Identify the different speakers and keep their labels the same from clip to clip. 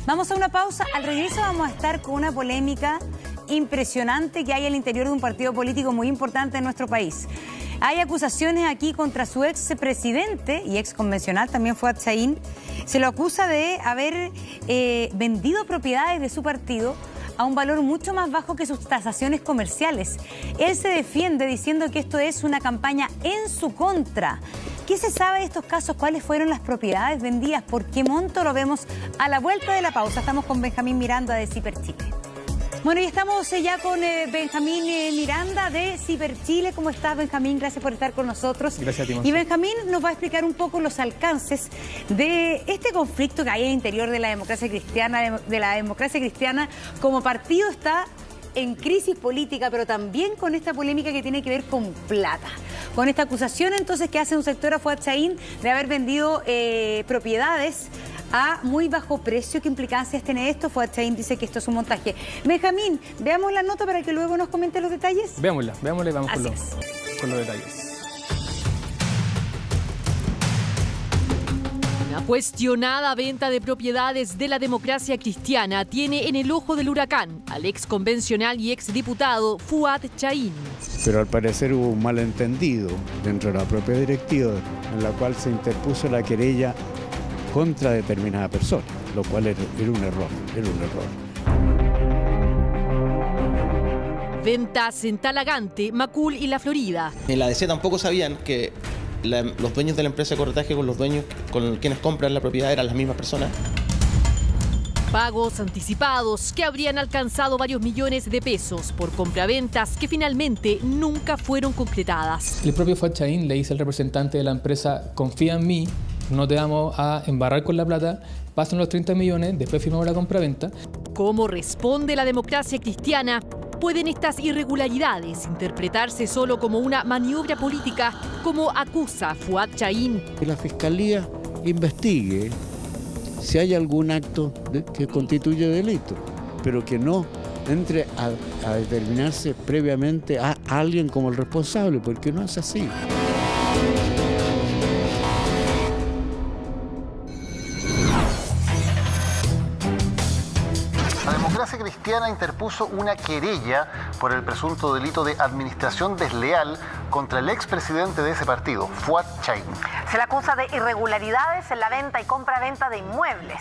Speaker 1: Vamos a una pausa. Al regreso vamos a estar con una polémica impresionante que hay al interior de un partido político muy importante en nuestro país. Hay acusaciones aquí contra su ex presidente y ex convencional, también Fuad Chahín. Se lo acusa de haber vendido propiedades de su partido a un valor mucho más bajo que sus tasaciones comerciales. Él se defiende diciendo que esto es una campaña en su contra. ¿Qué se sabe de estos casos? ¿Cuáles fueron las propiedades vendidas? ¿Por qué monto? Lo vemos a la vuelta de la pausa. Estamos con Benjamín Miranda de Ciper Chile. Bueno, y estamos ya con Benjamín Miranda de Ciper Chile. ¿Cómo estás, Benjamín? Gracias por estar con nosotros.
Speaker 2: Gracias a ti, Monse.
Speaker 1: Y Benjamín nos va a explicar un poco los alcances de este conflicto que hay al interior de la democracia cristiana. Como partido está en crisis política, pero también con esta polémica que tiene que ver con plata. Con esta acusación entonces que hace un sector a Fuad Chahín de haber vendido propiedades a muy bajo precio. ¿Qué implicancias tiene esto? Fuad Chahín dice que esto es un montaje. Benjamín, veamos la nota para que luego nos comente los detalles.
Speaker 2: Veámosla y vamos con los detalles.
Speaker 3: Una cuestionada venta de propiedades de la democracia cristiana tiene en el ojo del huracán al ex convencional y ex diputado Fuad Chahín.
Speaker 4: Pero al parecer hubo un malentendido dentro de la propia directiva en la cual se interpuso la querella contra determinada persona, lo cual era un error.
Speaker 3: Ventas en Talagante, Macul y La Florida.
Speaker 5: En la DC tampoco sabían que los dueños de la empresa de corretaje con los dueños con quienes compran la propiedad eran las mismas personas.
Speaker 3: Pagos anticipados que habrían alcanzado varios millones de pesos por compraventas que finalmente nunca fueron concretadas.
Speaker 2: El propio Fuad Chahín le dice al representante de la empresa: confía en mí, no te vamos a embarrar con la plata, pasan los 30 millones, después firmamos la compraventa.
Speaker 3: ¿Cómo responde la democracia cristiana? ¿Pueden estas irregularidades interpretarse solo como una maniobra política, como acusa Fuad Chahín?
Speaker 4: Que la Fiscalía investigue si hay algún acto que constituye delito, pero que no entre a determinarse previamente a alguien como el responsable, porque no es así.
Speaker 6: La democracia cristiana interpuso una querella por el presunto delito de administración desleal contra el expresidente de ese partido, Fuad Chahín.
Speaker 7: Se le acusa de irregularidades en la venta y compraventa de inmuebles.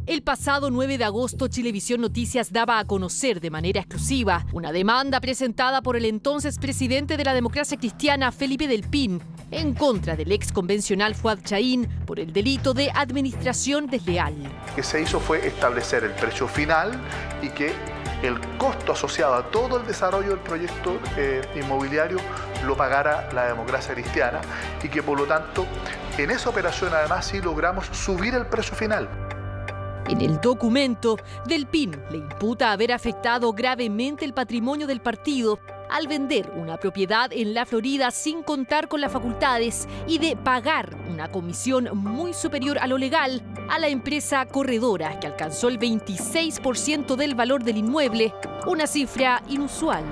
Speaker 3: El pasado 9 de agosto, Chilevisión Noticias daba a conocer de manera exclusiva una demanda presentada por el entonces presidente de la democracia cristiana, Felipe Del Pin, en contra del ex convencional Fuad Chahín por el delito de administración desleal.
Speaker 8: Lo que se hizo fue establecer el precio final y que el costo asociado a todo el desarrollo del proyecto inmobiliario lo pagara la democracia cristiana y que por lo tanto en esa operación además sí logramos subir el precio final.
Speaker 3: En el documento, Del Pin le imputa haber afectado gravemente el patrimonio del partido al vender una propiedad en La Florida sin contar con las facultades y de pagar una comisión muy superior a lo legal a la empresa corredora, que alcanzó el 26% del valor del inmueble, una cifra inusual.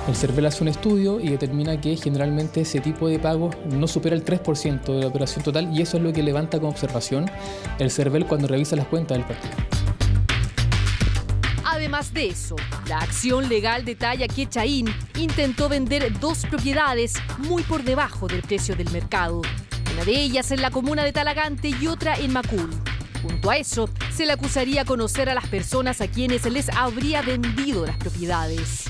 Speaker 2: El CERVEL hace un estudio y determina que generalmente ese tipo de pagos no supera el 3% de la operación total, y eso es lo que levanta como observación el CERVEL cuando revisa las cuentas del partido.
Speaker 3: Además de eso, la acción legal detalla que Chahín intentó vender dos propiedades muy por debajo del precio del mercado. Una de ellas en la comuna de Talagante y otra en Macul. Junto a eso, se le acusaría conocer a las personas a quienes les habría vendido las propiedades.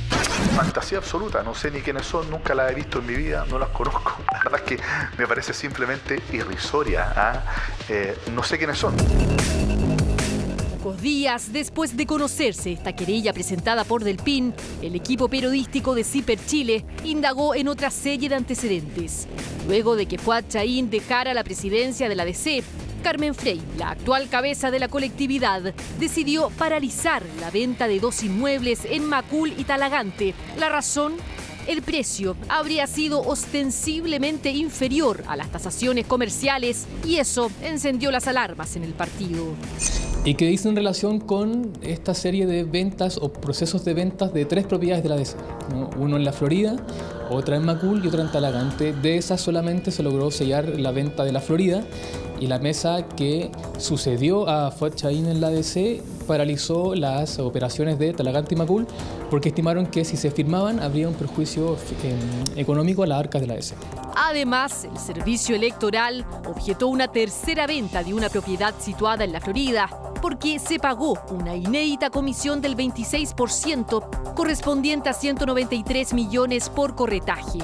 Speaker 8: Fantasía absoluta, no sé ni quiénes son, nunca las he visto en mi vida, no las conozco. La verdad es que me parece simplemente irrisoria, no sé quiénes son.
Speaker 3: Pocos días después de conocerse esta querella presentada por Del Pin, el equipo periodístico de Ciper Chile indagó en otra serie de antecedentes. Luego de que Fuad Chahín dejara la presidencia de la DC, Carmen Frey, la actual cabeza de la colectividad, decidió paralizar la venta de dos inmuebles en Macul y Talagante. La razón: el precio habría sido ostensiblemente inferior a las tasaciones comerciales y eso encendió las alarmas en el partido.
Speaker 2: ¿Y qué dice en relación con esta serie de ventas o procesos de ventas de 3 propiedades de la DC? ¿No? Uno en La Florida, otra en Macul y otra en Talagante. De esas solamente se logró sellar la venta de La Florida y la mesa que sucedió a Fuad Chahín en la ADC paralizó las operaciones de Talagante y Macul porque estimaron que si se firmaban habría un perjuicio económico a las arcas de la ADC.
Speaker 3: Además, el servicio electoral objetó una tercera venta de una propiedad situada en la Florida porque se pagó una inédita comisión del 26% correspondiente a 193 millones por corretaje.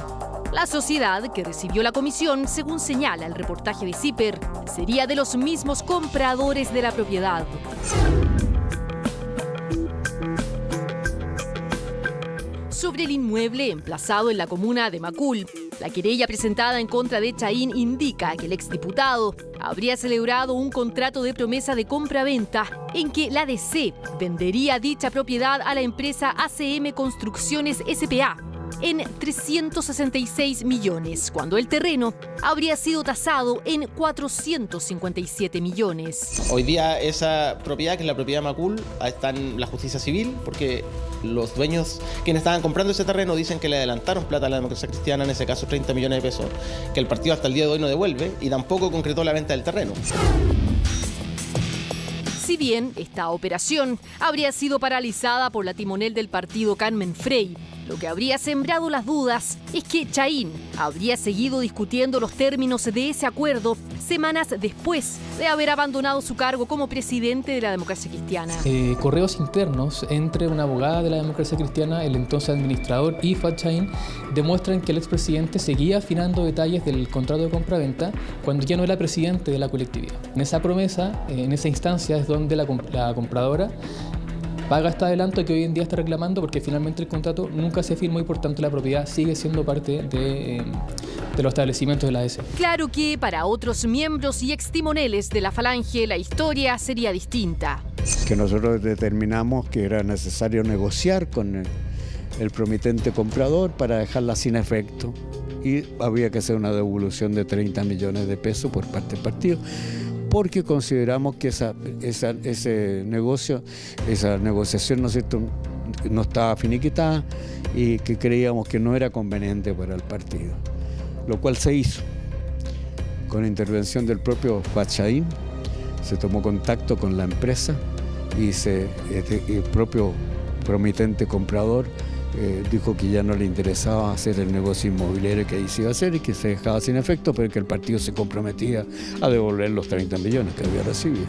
Speaker 3: La sociedad que recibió la comisión, según señala el reportaje de CIPER, sería de los mismos compradores de la propiedad. Sobre el inmueble emplazado en la comuna de Macul, la querella presentada en contra de Chahín indica que el exdiputado habría celebrado un contrato de promesa de compra-venta en que la ADC vendería dicha propiedad a la empresa ACM Construcciones S.p.A. en 366 millones, cuando el terreno habría sido tasado en 457 millones.
Speaker 5: Hoy día esa propiedad, que es la propiedad Macul, está en la justicia civil porque los dueños, quienes estaban comprando ese terreno, dicen que le adelantaron plata a la Democracia Cristiana, en ese caso 30 millones de pesos, que el partido hasta el día de hoy no devuelve y tampoco concretó la venta del terreno.
Speaker 3: Si bien esta operación habría sido paralizada por la timonel del partido Carmen Frey, lo que habría sembrado las dudas es que Chahín habría seguido discutiendo los términos de ese acuerdo semanas después de haber abandonado su cargo como presidente de la Democracia Cristiana.
Speaker 2: Correos internos entre una abogada de la Democracia Cristiana, el entonces administrador y Fuad Chahín demuestran que el expresidente seguía afinando detalles del contrato de compraventa cuando ya no era presidente de la colectividad. En esa promesa, en esa instancia es donde la compradora paga este adelanto que hoy en día está reclamando porque finalmente el contrato nunca se firmó y por tanto la propiedad sigue siendo parte de los establecimientos de la ADC.
Speaker 3: Claro que para otros miembros y extimoneles de la Falange la historia sería distinta.
Speaker 4: Que nosotros determinamos que era necesario negociar con el promitente comprador para dejarla sin efecto y había que hacer una devolución de 30 millones de pesos por parte del partido, porque consideramos que esa negociación no estaba finiquitada y que creíamos que no era conveniente para el partido, lo cual se hizo. Con intervención del propio Fuad Chahín, se tomó contacto con la empresa y el propio promitente comprador dijo que ya no le interesaba hacer el negocio inmobiliario que ahí se iba a hacer y que se dejaba sin efecto, pero que el partido se comprometía a devolver los 30 millones que había recibido.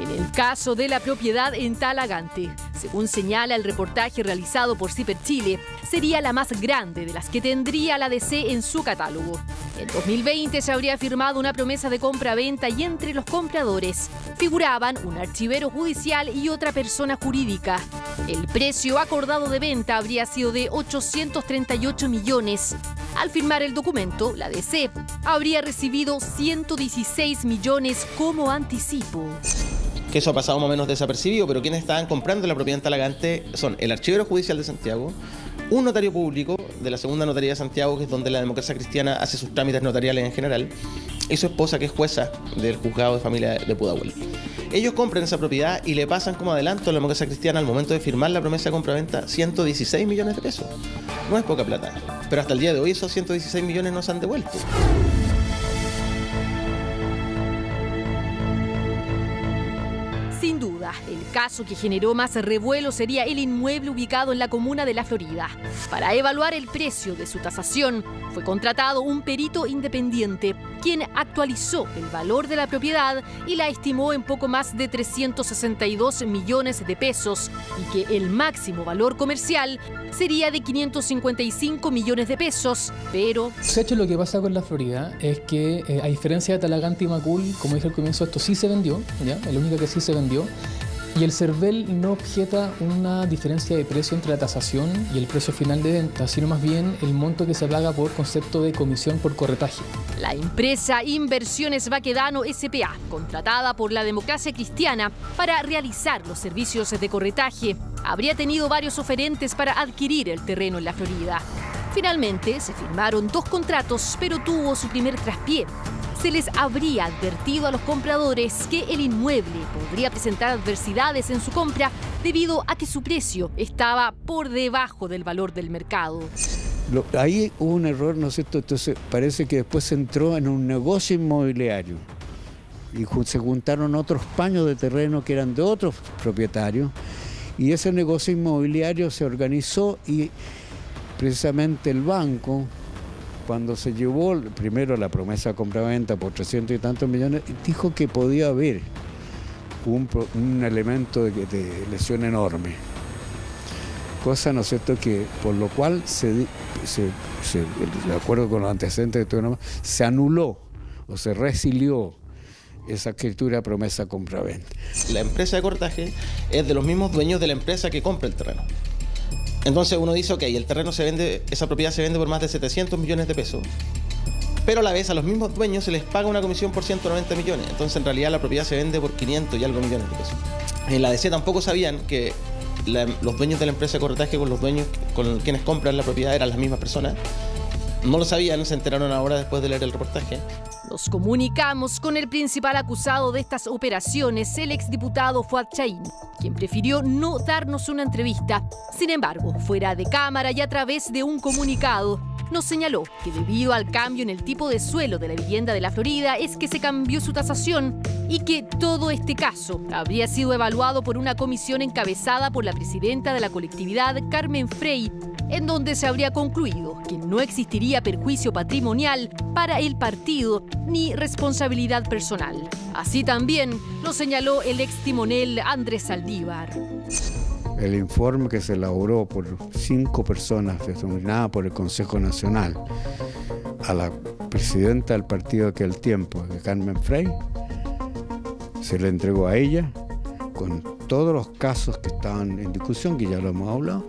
Speaker 3: En el caso de la propiedad en Talagante, según señala el reportaje realizado por CIPER Chile, sería la más grande de las que tendría la ADC en su catálogo. En 2020 se habría firmado una promesa de compra-venta y entre los compradores figuraban un archivero judicial y otra persona jurídica. El precio acordado de venta habría sido de 838 millones. Al firmar el documento, la ADC habría recibido 116 millones como anticipo.
Speaker 5: Que eso ha pasado más o menos desapercibido, pero quienes estaban comprando la propiedad en Talagante son el archivero judicial de Santiago, un notario público de la segunda notaría de Santiago, que es donde la Democracia Cristiana hace sus trámites notariales en general, y su esposa, que es jueza del juzgado de familia de Pudahuel. Ellos compran esa propiedad y le pasan como adelanto a la Democracia Cristiana al momento de firmar la promesa de compraventa 116 millones de pesos. No es poca plata, pero hasta el día de hoy esos 116 millones no se han devuelto.
Speaker 3: Sin duda, el caso que generó más revuelo sería el inmueble ubicado en la comuna de La Florida. Para evaluar el precio de su tasación, fue contratado un perito independiente, quien actualizó el valor de la propiedad y la estimó en poco más de 362 millones de pesos y que el máximo valor comercial sería de 555 millones de pesos, pero...
Speaker 2: De hecho, lo que pasa con La Florida es que, a diferencia de Talagante y Macul, como dije al comienzo, esto sí se vendió, ¿ya? El único que sí se vendió. Y el CERVEL no objeta una diferencia de precio entre la tasación y el precio final de venta, sino más bien el monto que se paga por concepto de comisión por corretaje.
Speaker 3: La empresa Inversiones Baquedano S.p.A., contratada por la Democracia Cristiana para realizar los servicios de corretaje, habría tenido varios oferentes para adquirir el terreno en La Florida. Finalmente se firmaron 2 contratos, pero tuvo su primer traspié. Se les habría advertido a los compradores que el inmueble podría presentar adversidades en su compra debido a que su precio estaba por debajo del valor del mercado.
Speaker 4: Ahí hubo un error, ¿no es cierto? Entonces parece que después se entró en un negocio inmobiliario y se juntaron otros paños de terreno que eran de otros propietarios, y ese negocio inmobiliario se organizó y precisamente el banco, cuando se llevó primero la promesa de compraventa por 300 y tantos millones, dijo que podía haber un elemento de lesión enorme. Cosa, ¿no es cierto?, que por lo cual, de acuerdo con los antecedentes de todo, se anuló o se resilió esa escritura de promesa compraventa.
Speaker 5: La empresa de corretaje es de los mismos dueños de la empresa que compra el terreno. Entonces uno dice, ok, el terreno se vende, esa propiedad se vende por más de 700 millones de pesos, pero a la vez a los mismos dueños se les paga una comisión por 190 millones. Entonces en realidad la propiedad se vende por 500 y algo millones de pesos. En la ADC tampoco sabían que los dueños de la empresa de corretaje con los dueños con quienes compran la propiedad eran las mismas personas. No lo sabían, se enteraron ahora después de leer el reportaje.
Speaker 3: Nos comunicamos con el principal acusado de estas operaciones, el exdiputado Fuad Chahín, quien prefirió no darnos una entrevista. Sin embargo, fuera de cámara y a través de un comunicado, nos señaló que debido al cambio en el tipo de suelo de la vivienda de la Florida es que se cambió su tasación y que todo este caso habría sido evaluado por una comisión encabezada por la presidenta de la colectividad, Carmen Frey, en donde se habría concluido que no existiría perjuicio patrimonial para el partido ni responsabilidad personal. Así también lo señaló el extimonel Andrés Saldívar.
Speaker 4: El informe que se elaboró por 5 personas designadas por el Consejo Nacional a la presidenta del partido de aquel tiempo, de Carmen Frey, se le entregó a ella con todos los casos que estaban en discusión, que ya lo hemos hablado,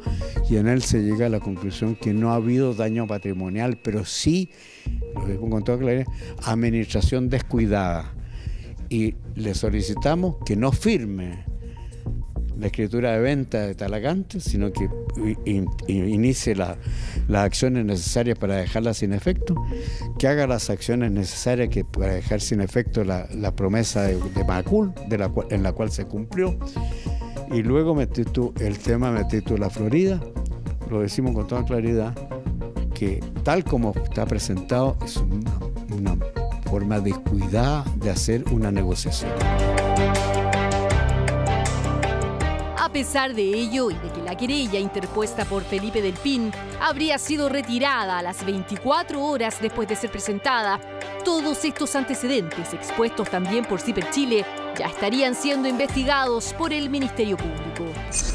Speaker 4: y en él se llega a la conclusión que no ha habido daño patrimonial, pero sí, lo digo con toda claridad, administración descuidada. Y le solicitamos que no firme la escritura de venta de Talagante, sino que inicie las acciones necesarias para dejarla sin efecto, que haga las acciones necesarias para dejar sin efecto la promesa de Macul, en la cual se cumplió, y luego el tema de la Florida, lo decimos con toda claridad, que tal como está presentado es una forma descuidada de hacer una negociación.
Speaker 3: A pesar de ello y de que la querella interpuesta por Felipe del Pin habría sido retirada a las 24 horas después de ser presentada, todos estos antecedentes expuestos también por CIPER Chile ya estarían siendo investigados por el Ministerio Público.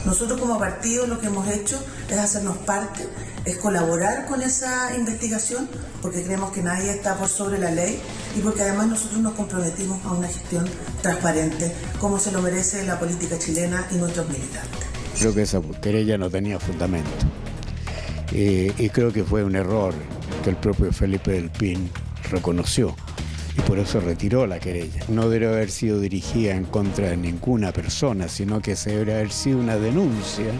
Speaker 9: Nosotros como partido lo que hemos hecho es hacernos parte, es colaborar con esa investigación, porque creemos que nadie está por sobre la ley y porque además nosotros nos comprometimos a una gestión transparente, como se lo merece la política chilena y nuestros militantes.
Speaker 4: Creo que esa querella no tenía fundamento y creo que fue un error que el propio Felipe del Pin reconoció y por eso retiró la querella. No debe haber sido dirigida en contra de ninguna persona, sino que se debe haber sido una denuncia,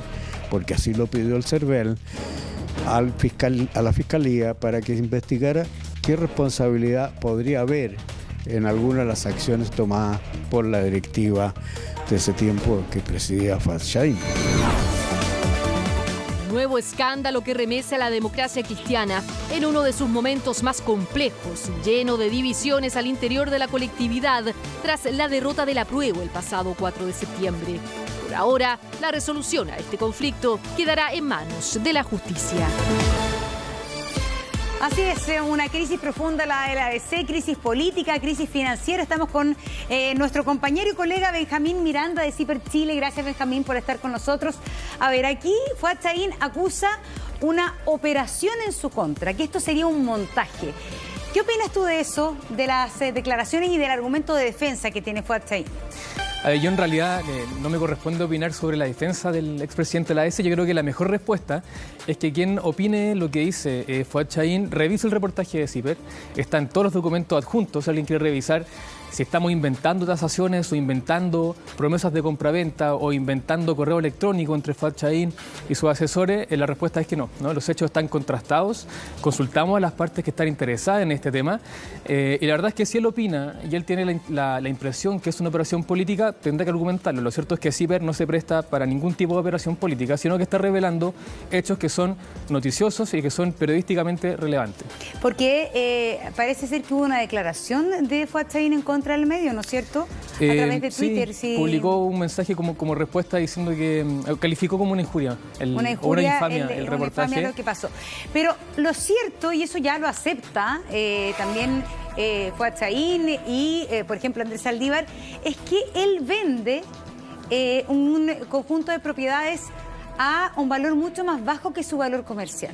Speaker 4: porque así lo pidió el CERVEL, a la Fiscalía para que investigara qué responsabilidad podría haber en alguna de las acciones tomadas por la directiva de ese tiempo que presidía Fuad Chahín.
Speaker 3: Nuevo escándalo que remece a la democracia cristiana en uno de sus momentos más complejos, lleno de divisiones al interior de la colectividad tras la derrota del apruebo el pasado 4 de septiembre. Por ahora, la resolución a este conflicto quedará en manos de la justicia.
Speaker 1: Así es, una crisis profunda la de la ADC, crisis política, crisis financiera. Estamos con nuestro compañero y colega Benjamín Miranda de CIPER Chile. Gracias, Benjamín, por estar con nosotros. A ver, aquí Fuad Chahín acusa una operación en su contra, que esto sería un montaje. ¿Qué opinas tú de eso, de las declaraciones y del argumento de defensa que tiene Fuad Chahín?
Speaker 2: Yo en realidad no me corresponde opinar sobre la defensa del expresidente de la ADC. Yo creo que la mejor respuesta es que quien opine lo que dice Fuad Chahín revise el reportaje de CIPER. Están todos los documentos adjuntos, si alguien quiere revisar si estamos inventando tasaciones o inventando promesas de compraventa o inventando correo electrónico entre Fuad Chahín y sus asesores. La respuesta es que no. Los hechos están contrastados, consultamos a las partes que están interesadas en este tema y la verdad es que si él opina y él tiene la impresión que es una operación política, tendrá que argumentarlo. Lo cierto es que CIPER no se presta para ningún tipo de operación política, sino que está revelando hechos que son noticiosos y que son periodísticamente relevantes.
Speaker 1: Porque parece ser que hubo una declaración de Fuad Chahín en contra del medio, ¿no es cierto? A través de Twitter.
Speaker 2: Sí, publicó un mensaje como respuesta diciendo que calificó como una injuria, una infamia el reportaje. Una infamia
Speaker 1: lo que pasó. Pero lo cierto, y eso ya lo acepta también Fuad Chahín y, por ejemplo, Andrés Saldívar, es que él vende un conjunto de propiedades a un valor mucho más bajo que su valor comercial.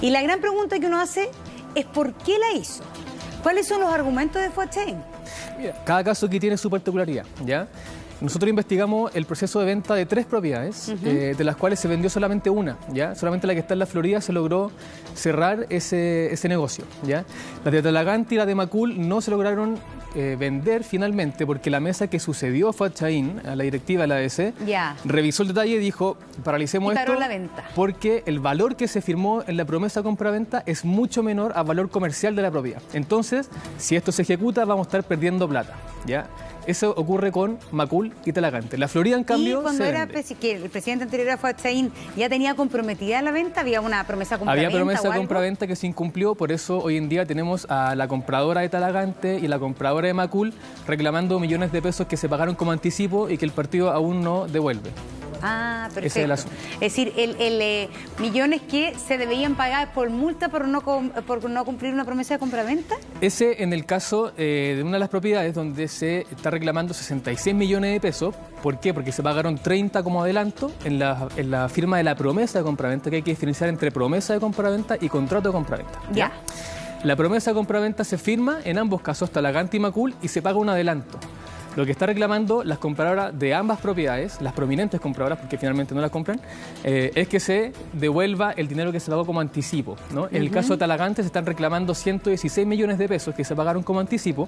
Speaker 1: Y la gran pregunta que uno hace es ¿por qué la hizo? ¿Cuáles son los argumentos de Fuad Chahín?
Speaker 2: Mira, cada caso aquí tiene su particularidad, ¿ya? Nosotros investigamos el proceso de venta de 3 propiedades, de las cuales se vendió solamente una, ¿ya? Solamente la que está en la Florida se logró cerrar ese negocio, ¿ya? Las de Talagante y la de Macul no se lograron vender finalmente porque la mesa que sucedió a Fuad Chahín, a la directiva de la ADC, revisó el detalle y dijo, paralicemos esto
Speaker 1: la venta.
Speaker 2: Porque el valor que se firmó en la promesa compra-venta es mucho menor al valor comercial de la propiedad. Entonces, si esto se ejecuta, vamos a estar perdiendo plata, ¿ya? Eso ocurre con Macul y Talagante. La Florida, en cambio,
Speaker 1: y cuando que el presidente anterior a Fuad Chahín ya tenía comprometida la venta, había una promesa compra-venta.
Speaker 2: Había promesa compra-venta que se incumplió, por eso hoy en día tenemos a la compradora de Talagante y la compradora de Macul reclamando millones de pesos que se pagaron como anticipo y que el partido aún no devuelve.
Speaker 1: Ah, perfecto.
Speaker 2: Ese es el asunto.
Speaker 1: Es decir, millones que se debían pagar por multa por no cumplir una promesa de compraventa.
Speaker 2: Ese en el caso de una de las propiedades donde se está reclamando 66 millones de pesos. ¿Por qué? Porque se pagaron 30 como adelanto en la firma de la promesa de compraventa, que hay que diferenciar entre promesa de compraventa y contrato de compraventa.
Speaker 1: Ya.
Speaker 2: La promesa de compraventa se firma en ambos casos, Talagante y Macul, y se paga un adelanto. Lo que está reclamando las compradoras de ambas propiedades, las prominentes compradoras, porque finalmente no las compran, es que se devuelva el dinero que se pagó como anticipo, ¿no? En el caso de Talagante se están reclamando 116 millones de pesos que se pagaron como anticipo.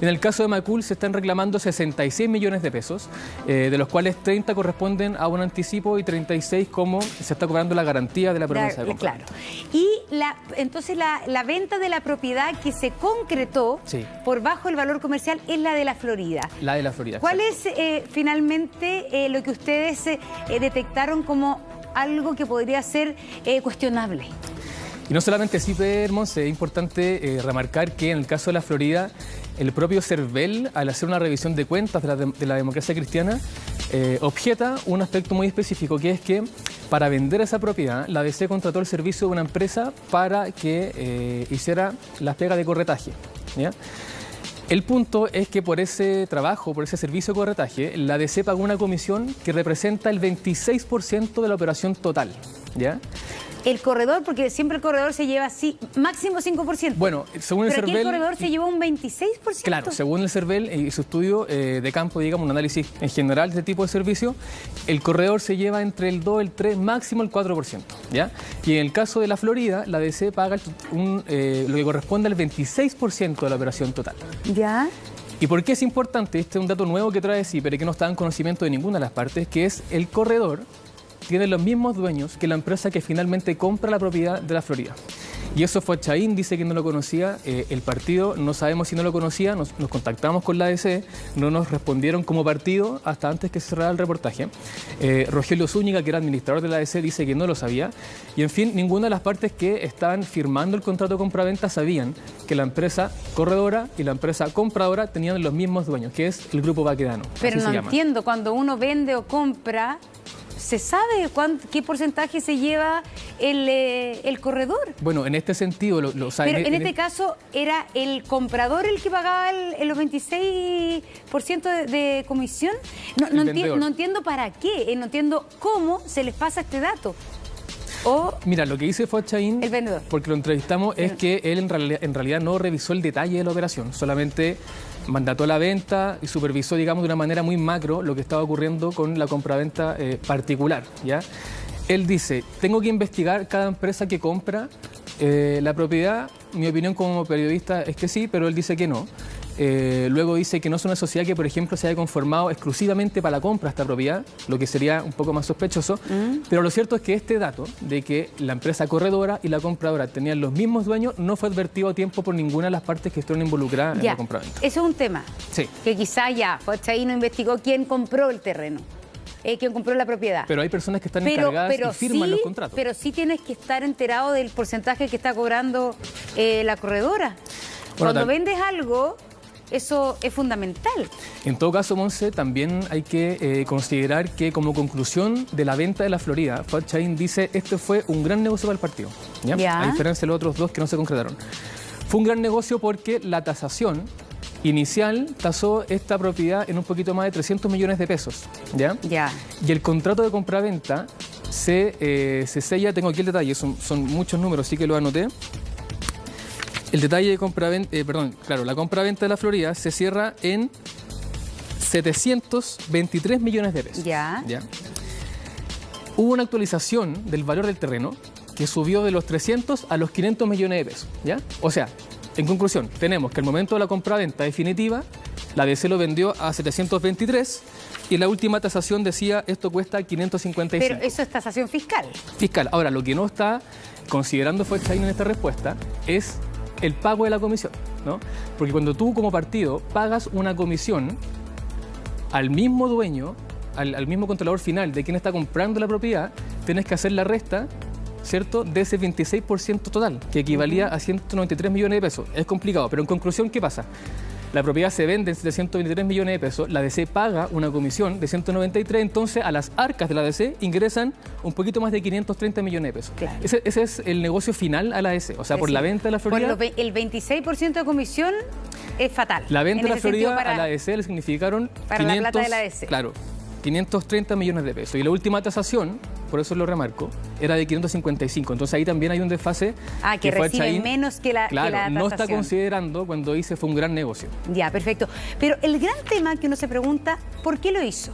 Speaker 2: En el caso de Macul se están reclamando 66 millones de pesos, de los cuales 30 corresponden a un anticipo y 36 como se está cobrando la garantía de la promesa de compra.
Speaker 1: Claro. Y entonces la venta de la propiedad que se concretó por bajo el valor comercial es la de la Florida.
Speaker 2: La de la Florida.
Speaker 1: ¿Cuál es finalmente lo que ustedes detectaron como algo que podría ser cuestionable?
Speaker 2: Y no solamente CIPER, Monse, es importante remarcar que en el caso de la Florida, el propio CERVEL, al hacer una revisión de cuentas de la democracia cristiana, objeta un aspecto muy específico, que es que para vender esa propiedad, la ADC contrató el servicio de una empresa para que hiciera las pegas de corretaje, ¿ya? El punto es que por ese trabajo, por ese servicio de corretaje, la ADC pagó una comisión que representa el 26% de la operación total, ¿ya?
Speaker 1: El corredor, porque siempre el corredor se lleva máximo 5%.
Speaker 2: Bueno, según el CERVEL...
Speaker 1: Pero aquí el corredor se llevó un 26%.
Speaker 2: Claro, según el CERVEL y su estudio de campo, digamos, un análisis en general de este tipo de servicio, el corredor se lleva entre el 2, el 3, máximo el 4%, ¿ya? Y en el caso de la Florida, la ADC paga lo que corresponde al 26% de la operación total.
Speaker 1: ¿Ya?
Speaker 2: ¿Y por qué es importante? Este es un dato nuevo que trae CIPER y que no está en conocimiento de ninguna de las partes, que es el corredor tiene los mismos dueños que la empresa que finalmente compra la propiedad de la Florida. Y eso Fuad Chahín, dice que no lo conocía, el partido no sabemos si no lo conocía, nos contactamos con la ADC, no nos respondieron como partido hasta antes que se cerrara el reportaje. Rogelio Zúñiga, que era administrador de la ADC, dice que no lo sabía. Y en fin, ninguna de las partes que estaban firmando el contrato de compraventa sabían que la empresa corredora y la empresa compradora tenían los mismos dueños, que es el Grupo Baquedano.
Speaker 1: Pero no entiendo, cuando uno vende o compra, ¿se sabe qué porcentaje se lleva el corredor?
Speaker 2: Bueno, en este sentido lo saben.
Speaker 1: Pero en este caso, ¿era el comprador el que pagaba los 26% de comisión? No entiendo para qué, no entiendo cómo se les pasa este dato.
Speaker 2: Mira, lo que dice Fuad Chahín,
Speaker 1: el vendedor,
Speaker 2: porque lo entrevistamos, es que él en realidad no revisó el detalle de la operación, solamente mandató la venta y supervisó, digamos, de una manera muy macro lo que estaba ocurriendo con la compraventa particular, ¿ya? Él dice, tengo que investigar cada empresa que compra la propiedad. Mi opinión como periodista es que sí, pero él dice que no. Luego dice que no es una sociedad que, por ejemplo, se haya conformado exclusivamente para la compra de esta propiedad, lo que sería un poco más sospechoso. Pero lo cierto es que este dato de que la empresa corredora y la compradora tenían los mismos dueños no fue advertido a tiempo por ninguna de las partes que estuvieron involucradas en la compraventa.
Speaker 1: Eso es un tema.
Speaker 2: Sí.
Speaker 1: Que quizá ya Fuatchaín no investigó quién compró el terreno. Quien compró la propiedad.
Speaker 2: Pero hay personas que están encargadas y firman los contratos.
Speaker 1: Pero sí tienes que estar enterado del porcentaje que está cobrando la corredora.
Speaker 2: Bueno,
Speaker 1: cuando vendes algo, eso es fundamental.
Speaker 2: En todo caso, Monse, también hay que considerar que como conclusión de la venta de la Florida, Fuatchaín dice este fue un gran negocio para el partido, ¿ya? A diferencia de los otros dos que no se concretaron. Fue un gran negocio porque la tasación inicial tasó esta propiedad en un poquito más de 300 millones de pesos, ¿ya? Y el contrato de compraventa se sella, tengo aquí el detalle, son muchos números, sí que lo anoté. El detalle de compraventa, la compraventa de la Florida se cierra en 723 millones de pesos. ¿Ya? Hubo una actualización del valor del terreno que subió de los 300 a los 500 millones de pesos, ¿ya? O sea, en conclusión, tenemos que al momento de la compraventa definitiva, la DC lo vendió a 723 y la última tasación decía esto cuesta 555.
Speaker 1: Pero eso es tasación fiscal.
Speaker 2: Fiscal. Ahora, lo que no está considerando Fuatchaín en esta respuesta es el pago de la comisión, ¿no? Porque cuando tú como partido pagas una comisión al mismo dueño, al mismo controlador final de quien está comprando la propiedad, tienes que hacer la resta, ¿cierto?, de ese 26% total, que equivalía a 193 millones de pesos. Es complicado, pero en conclusión, ¿qué pasa? La propiedad se vende en 723 millones de pesos, la DC paga una comisión de 193, entonces a las arcas de la DC ingresan un poquito más de 530 millones de pesos. Claro. Ese es el negocio final a la DC, o sea, por la venta de la Florida.
Speaker 1: El 26% de comisión es fatal.
Speaker 2: La venta de la Florida a la DC le significaron
Speaker 1: para 500, la plata de la DC.
Speaker 2: Claro, 530 millones de pesos. Y la última tasación, por eso lo remarco, era de 555. Entonces ahí también hay un desfase.
Speaker 1: Que recibe menos que la tasación.
Speaker 2: No está considerando cuando dice fue un gran negocio.
Speaker 1: Ya, perfecto. Pero el gran tema que uno se pregunta, ¿por qué lo hizo?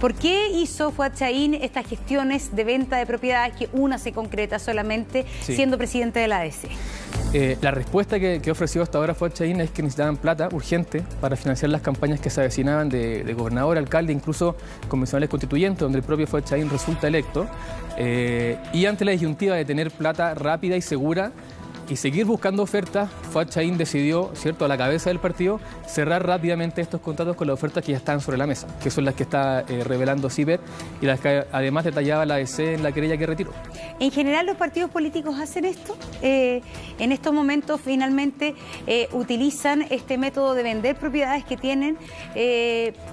Speaker 1: ¿Por qué hizo Fuatchaín estas gestiones de venta de propiedades que una se concreta solamente siendo presidente de la ADC?
Speaker 2: La respuesta que ofreció hasta ahora Fuatchaín es que necesitaban plata urgente para financiar las campañas que se avecinaban de gobernador, alcalde, incluso convencionales constituyentes, donde el propio Fuatchaín resulta electo. Y ante la disyuntiva de tener plata rápida y segura y seguir buscando ofertas, Fuatchaín decidió, ¿cierto?, a la cabeza del partido, cerrar rápidamente estos contratos con las ofertas que ya están sobre la mesa, que son las que está revelando CIPER y las que además detallaba la ADC en la querella que retiró.
Speaker 1: En general, ¿los partidos políticos hacen esto? En estos momentos, finalmente, utilizan este método de vender propiedades que tienen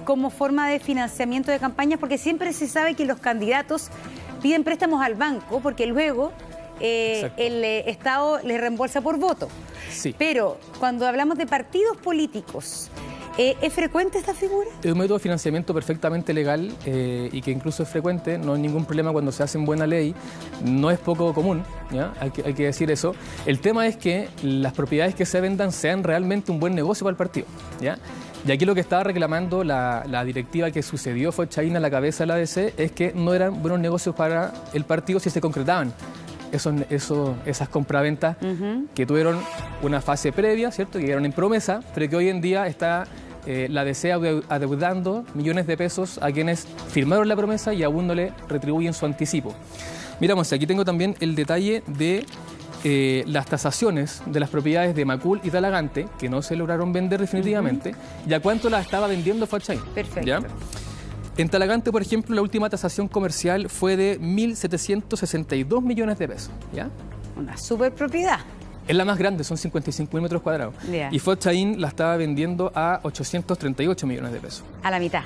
Speaker 1: como forma de financiamiento de campañas, porque siempre se sabe que los candidatos piden préstamos al banco, porque luego el Estado les reembolsa por voto.
Speaker 2: Sí.
Speaker 1: Pero cuando hablamos de partidos políticos, ¿es frecuente esta figura?
Speaker 2: Es un método de financiamiento perfectamente legal y que incluso es frecuente, no hay ningún problema cuando se hace en buena ley, no es poco común, ¿ya? Hay que decir eso. El tema es que las propiedades que se vendan sean realmente un buen negocio para el partido, ¿ya? Y aquí lo que estaba reclamando la directiva que sucedió Fuatchaín a la cabeza de la ADC es que no eran buenos negocios para el partido si se concretaban esas compraventas que tuvieron una fase previa, ¿cierto?, que quedaron en promesa, pero que hoy en día está la ADC adeudando millones de pesos a quienes firmaron la promesa y aún no le retribuyen su anticipo. Miramos, aquí tengo también el detalle de las tasaciones de las propiedades de Macul y Talagante, que no se lograron vender definitivamente, y a cuánto las estaba vendiendo Fuatchaín.
Speaker 1: Perfecto.
Speaker 2: ¿Ya? En Talagante, por ejemplo, la última tasación comercial fue de 1.762 millones de pesos, ¿ya?
Speaker 1: Una superpropiedad.
Speaker 2: Es la más grande, son 55.000 metros cuadrados.
Speaker 1: Yeah.
Speaker 2: Y Fuatchaín la estaba vendiendo a 838 millones de pesos.
Speaker 1: A la mitad.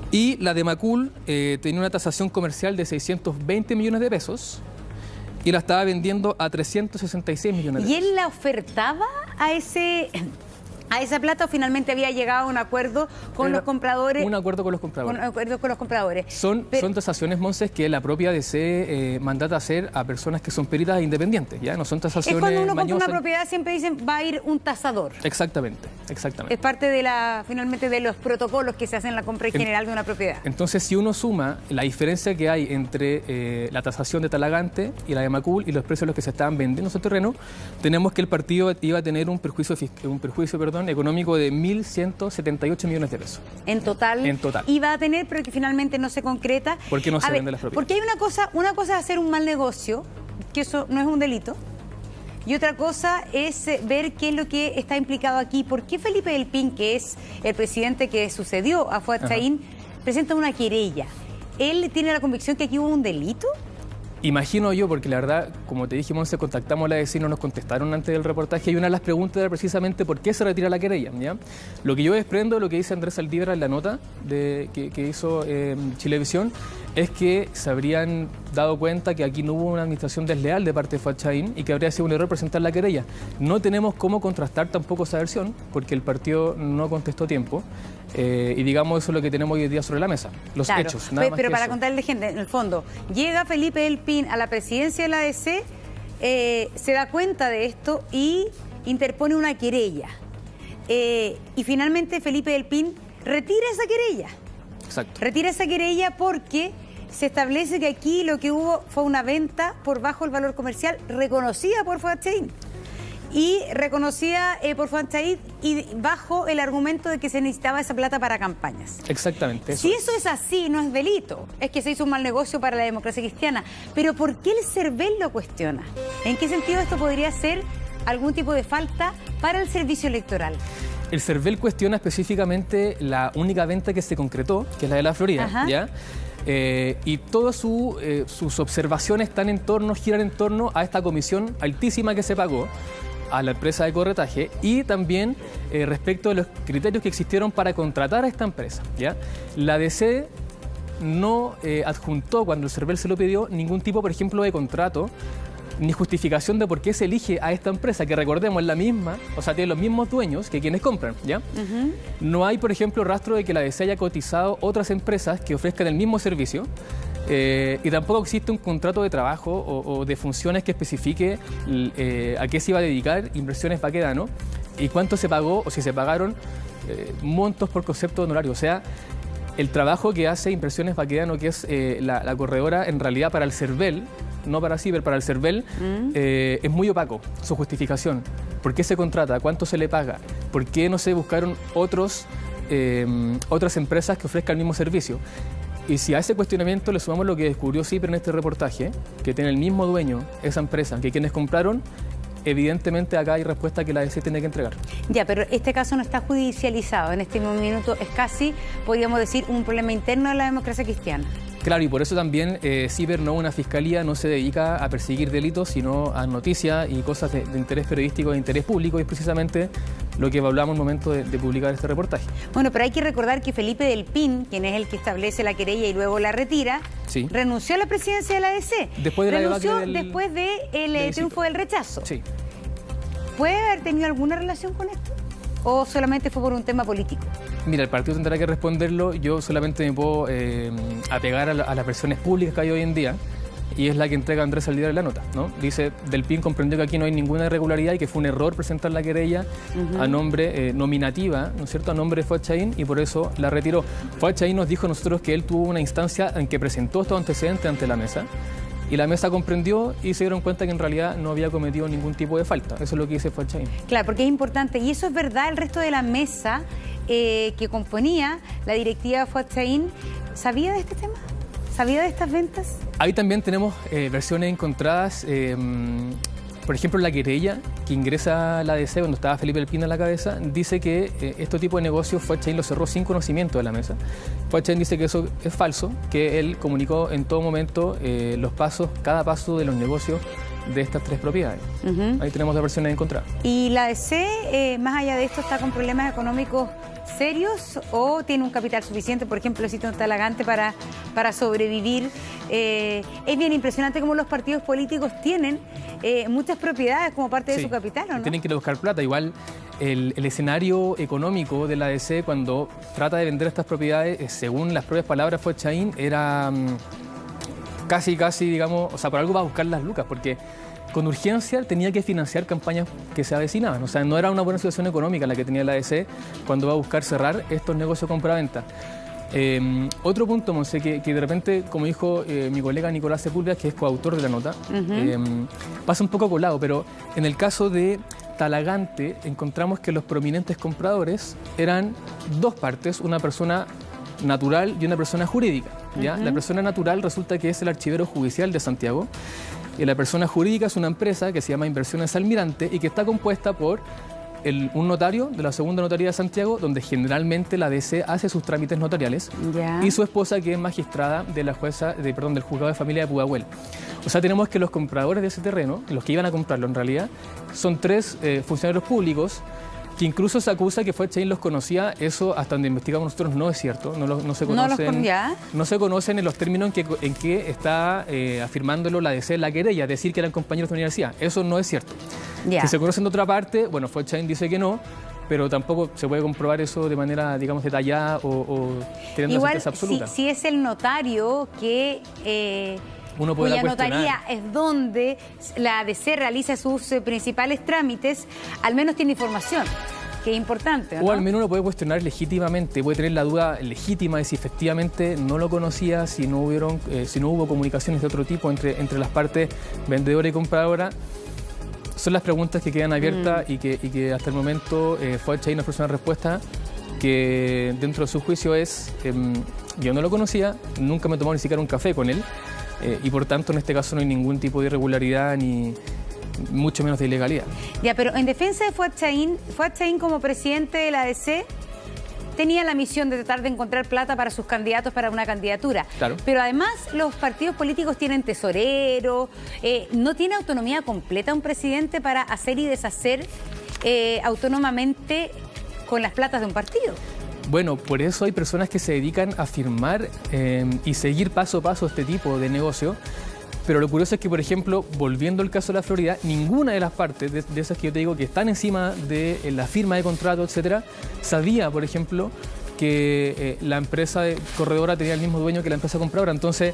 Speaker 2: Y la de Macul tenía una tasación comercial de 620 millones de pesos y la estaba vendiendo a 366 millones de pesos.
Speaker 1: ¿Y él la ofertaba a esa plata o finalmente había llegado a un acuerdo con los compradores?
Speaker 2: Un acuerdo con los compradores.
Speaker 1: Un acuerdo con los compradores.
Speaker 2: Son tasaciones, Monses, que la propia DC mandata hacer a personas que son peritas e independientes, ¿ya? No son tasaciones
Speaker 1: mañosas. Es cuando uno
Speaker 2: mañosas.
Speaker 1: compra una propiedad siempre dicen va a ir un tasador.
Speaker 2: Exactamente.
Speaker 1: Es parte de finalmente de los protocolos que se hacen en la compra en general de una propiedad.
Speaker 2: Entonces, si uno suma la diferencia que hay entre la tasación de Talagante y la de Macul y los precios a los que se estaban vendiendo esos terrenos, tenemos que el partido iba a tener un perjuicio inversión económico de 1.178 millones de pesos.
Speaker 1: En total.
Speaker 2: En total.
Speaker 1: Y va a tener, pero que finalmente no se concreta.
Speaker 2: ¿Por qué no se vende las propiedades?
Speaker 1: Porque hay una cosa es hacer un mal negocio, que eso no es un delito. Y otra cosa es ver qué es lo que está implicado aquí. ¿Por qué Felipe del Pin, que es el presidente que sucedió a Fuad Chahín, presenta una querella? ¿Él tiene la convicción que aquí hubo un delito?
Speaker 2: Imagino yo, porque la verdad, como te dije, Monse, contactamos a la DC y no nos contestaron antes del reportaje, y una de las preguntas era precisamente por qué se retira la querella, ¿ya? Lo que yo desprendo, lo que dice Andrés Saldívar en la nota que hizo Chilevisión, es que se habrían dado cuenta que aquí no hubo una administración desleal de parte de Fuad Chahín y que habría sido un error presentar la querella. No tenemos cómo contrastar tampoco esa versión, porque el partido no contestó a tiempo, y digamos eso es lo que tenemos hoy en día sobre la mesa, los hechos, nada más.
Speaker 1: Pero para
Speaker 2: eso.
Speaker 1: Contarle gente, en el fondo, llega Felipe del Pin a la presidencia de la ADC, se da cuenta de esto y interpone una querella. Y finalmente Felipe del Pin retira esa querella.
Speaker 2: Exacto.
Speaker 1: Retira esa querella porque se establece que aquí lo que hubo fue una venta por bajo el valor comercial reconocida por Fuad Chahín. Y reconocida por Fuad Chahín y bajo el argumento de que se necesitaba esa plata para campañas.
Speaker 2: Exactamente.
Speaker 1: Si eso es así, no es delito. Es que se hizo un mal negocio para la democracia cristiana. Pero ¿por qué el CERVEL lo cuestiona? ¿En qué sentido esto podría ser algún tipo de falta para el servicio electoral?
Speaker 2: El CERVEL cuestiona específicamente la única venta que se concretó, que es la de la Florida, ¿ya? Y todas sus observaciones giran en torno a esta comisión altísima que se pagó a la empresa de corretaje y también respecto de los criterios que existieron para contratar a esta empresa, ¿ya? La DC no adjuntó, cuando el CERVEL se lo pidió, ningún tipo, por ejemplo, de contrato ni justificación de por qué se elige a esta empresa, que recordemos es la misma, o sea, tiene los mismos dueños que quienes compran, ¿ya? No hay, por ejemplo, rastro de que la DC haya cotizado otras empresas que ofrezcan el mismo servicio, y tampoco existe un contrato de trabajo o de funciones que especifique a qué se iba a dedicar Inversiones Baquedano y cuánto se pagó o si se pagaron montos por concepto de honorario. O sea, el trabajo que hace Inversiones Baquedano, que es la corredora, en realidad para el CERVEL, no para Ciber, para el CERVEL, es muy opaco su justificación. ¿Por qué se contrata? ¿Cuánto se le paga? ¿Por qué no se buscaron otras empresas que ofrezcan el mismo servicio? Y si a ese cuestionamiento le sumamos lo que descubrió Ciber en este reportaje, que tiene el mismo dueño, esa empresa, que quienes compraron, evidentemente acá hay respuesta que la DC tiene que entregar. Ya, pero este caso no está judicializado. En este minuto es casi, podríamos decir, un problema interno de la democracia cristiana. Claro, y por eso también Ciber, no una fiscalía, no se dedica a perseguir delitos, sino a noticias y cosas de interés periodístico, de interés público, y es precisamente lo que hablamos al momento de publicar este reportaje. Bueno, pero hay que recordar que Felipe del Pin, quien es el que establece la querella y luego la retira, sí, renunció a la presidencia de la ADC. Después de después del triunfo del rechazo. Sí. ¿Puede haber tenido alguna relación con esto? ¿O solamente fue por un tema político? Mira, el partido tendrá que responderlo. Yo solamente me puedo apegar a las versiones públicas que hay hoy en día, y es la que entrega Andrés Saldívar en la nota, ¿no? Dice, Del Pin comprendió que aquí no hay ninguna irregularidad y que fue un error presentar la querella a nombre nominativa, ¿no es cierto?, a nombre de Fuad Chahín, y por eso la retiró. Fuad Chahín nos dijo a nosotros que él tuvo una instancia en que presentó estos antecedentes ante la mesa, y la mesa comprendió y se dieron cuenta que en realidad no había cometido ningún tipo de falta. Eso es lo que dice Fuad Chahín. Claro, porque es importante, y eso es verdad. El resto de la mesa que componía la directiva de Fuad Chahín, ¿sabía de este tema? ¿Sabía de estas ventas? Ahí también tenemos versiones encontradas. Por ejemplo, la querella que ingresa a la ADC cuando estaba Felipe del Pin a la cabeza dice que este tipo de negocios Fuad Chahín lo cerró sin conocimiento de la mesa. Fuad Chahín dice que eso es falso, que él comunicó en todo momento cada paso de los negocios de estas tres propiedades. Ahí tenemos las versiones encontradas. ¿Y la ADC, más allá de esto, está con problemas económicos serios o tiene un capital suficiente, por ejemplo, Cito Talagante, para sobrevivir? Es bien impresionante cómo los partidos políticos tienen muchas propiedades como parte de su capital, ¿o no? Tienen que ir a buscar plata. Igual el escenario económico de la ADC cuando trata de vender estas propiedades, según las propias palabras de Fuad Chahín, era casi, digamos, o sea, por algo va a buscar las lucas, porque con urgencia tenía que financiar campañas que se avecinaban. O sea, no era una buena situación económica la que tenía la ADC cuando va a buscar cerrar estos negocios compra-venta. Otro punto, Monse, que de repente, como dijo mi colega Nicolás Sepúlveda, que es coautor de la nota, pasa un poco colado, pero en el caso de talagante, encontramos que los prominentes compradores eran dos partes, una persona natural y una persona jurídica. ¿Ya? La persona natural resulta que es el archivero judicial de Santiago, y la persona jurídica es una empresa que se llama Inversiones Almirante y que está compuesta por un notario de la segunda notaría de Santiago, donde generalmente la DC hace sus trámites notariales, y su esposa, que es magistrada de la del juzgado de familia de Pudahuel. O sea, tenemos que los compradores de ese terreno, los que iban a comprarlo en realidad, son tres funcionarios públicos, que incluso se acusa que Fuad-Chaín los conocía. Eso, hasta donde investigamos nosotros, no es cierto. No se conocen en los términos en que está afirmándolo la DC, la querella, decir que eran compañeros de universidad. Eso no es cierto. Si se conocen de otra parte, bueno, Fuad-Chaín dice que no, pero tampoco se puede comprobar eso de manera, digamos, detallada o teniendo certeza absoluta.
Speaker 1: Si es el notario que...
Speaker 2: cuya
Speaker 1: notaría es donde la ADC realiza sus principales trámites, al menos tiene información, que es importante, ¿no?
Speaker 2: O al menos uno puede cuestionar legítimamente, puede tener la duda legítima de si efectivamente no lo conocía, si no hubo comunicaciones de otro tipo entre las partes vendedora y compradora. Son las preguntas que quedan abiertas y que hasta el momento Fuad-Chaín ofrece una respuesta que dentro de su juicio es: yo no lo conocía, nunca me he tomado ni siquiera un café con él, y por tanto en este caso no hay ningún tipo de irregularidad ni mucho menos de ilegalidad.
Speaker 1: Ya, pero en defensa de Fuad-Chaín como presidente de la ADC tenía la misión de tratar de encontrar plata para sus candidatos para una candidatura.
Speaker 2: Claro.
Speaker 1: Pero además los partidos políticos tienen tesorero, no tiene autonomía completa un presidente para hacer y deshacer autónomamente con las platas de un partido.
Speaker 2: Bueno, por eso hay personas que se dedican a firmar y seguir paso a paso este tipo de negocio. Pero lo curioso es que, por ejemplo, volviendo al caso de la Florida, ninguna de las partes de esas que yo te digo que están encima de la firma de contrato, etcétera, sabía, por ejemplo, que la empresa corredora tenía el mismo dueño que la empresa compradora. Entonces,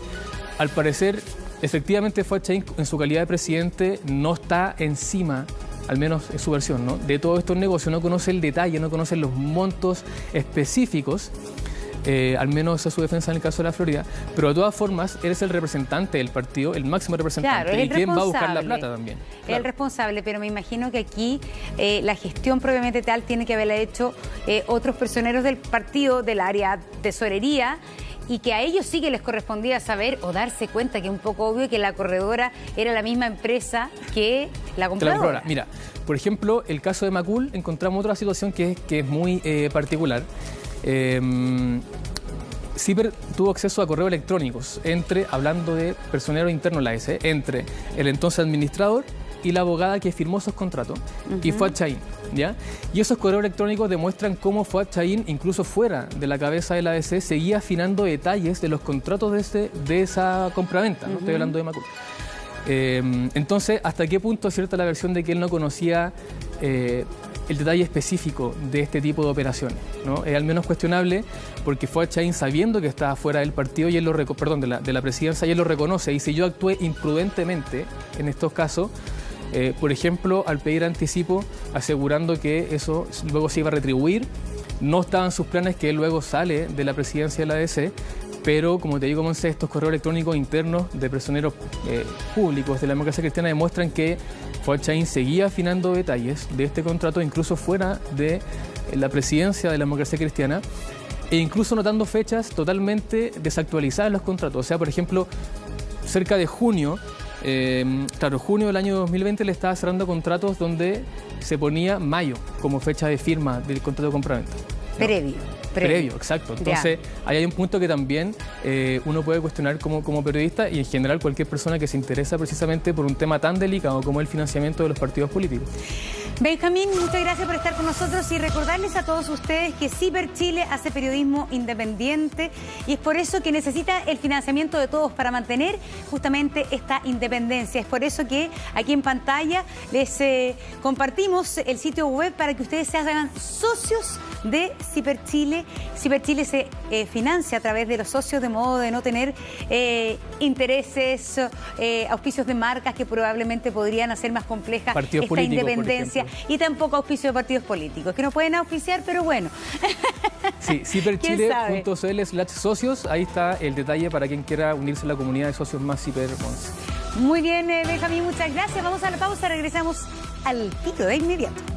Speaker 2: al parecer, efectivamente, Fuad-Chaín, en su calidad de presidente, no está encima, al menos en su versión, ¿no?, de todos estos negocios. No conoce el detalle, no conoce los montos específicos. Al menos esa es su defensa en el caso de la Florida, pero de todas formas eres el representante del partido, el máximo representante,
Speaker 1: claro,
Speaker 2: y quién va a buscar la plata también. Claro.
Speaker 1: El responsable, pero me imagino que aquí la gestión propiamente tal tiene que haberla hecho otros personeros del partido, del área tesorería, y que a ellos sí que les correspondía saber o darse cuenta, que es un poco obvio, que la corredora era la misma empresa que la compradora.
Speaker 2: Mira, por ejemplo, el caso de Macul, encontramos otra situación que es muy particular. CIPER tuvo acceso a correos electrónicos hablando de personero interno de la ADC, entre el entonces administrador y la abogada que firmó esos contratos, y Fuad-Chaín, ¿ya? Y esos correos electrónicos demuestran cómo Fuad-Chaín, incluso fuera de la cabeza de la ADC, seguía afinando detalles de los contratos de esa compraventa, no estoy hablando de Macul. Entonces, ¿hasta qué punto es cierta la versión de que él no conocía el detalle específico de este tipo de operaciones, ¿no? Es al menos cuestionable, porque Fuad-Chaín, sabiendo que estaba fuera del partido y él de la presidencia, y él lo reconoce, y si yo actué imprudentemente en estos casos, por ejemplo, al pedir anticipo, asegurando que eso luego se iba a retribuir, no estaban sus planes que él luego sale de la presidencia de la ADC. Pero, como te digo, Monse, estos correos electrónicos internos de personeros públicos de la democracia cristiana demuestran que Fuad-Chaín seguía afinando detalles de este contrato, incluso fuera de la presidencia de la democracia cristiana, e incluso notando fechas totalmente desactualizadas en los contratos. O sea, por ejemplo, cerca de junio, junio del año 2020, le estaba cerrando contratos donde se ponía mayo como fecha de firma del contrato de compraventa, ¿no? Previo, exacto. Entonces, ahí hay un punto que también uno puede cuestionar como periodista, y en general cualquier persona que se interesa precisamente por un tema tan delicado como el financiamiento de los partidos políticos.
Speaker 1: Benjamín, muchas gracias por estar con nosotros, y recordarles a todos ustedes que CIPER Chile hace periodismo independiente, y es por eso que necesita el financiamiento de todos para mantener justamente esta independencia. Es por eso que aquí en pantalla les compartimos el sitio web para que ustedes se hagan socios de CIPER Chile. CIPER Chile se financia a través de los socios, de modo de no tener intereses, auspicios de marcas que probablemente podrían hacer más compleja esta independencia, y tampoco auspicio de partidos políticos, que no pueden auspiciar, pero bueno.
Speaker 2: Sí, ciperchile.cl/socios, ahí está el detalle para quien quiera unirse a la comunidad de socios más CIPER.
Speaker 1: Muy bien, Benjamín, muchas gracias. Vamos a la pausa, regresamos al tiro de inmediato.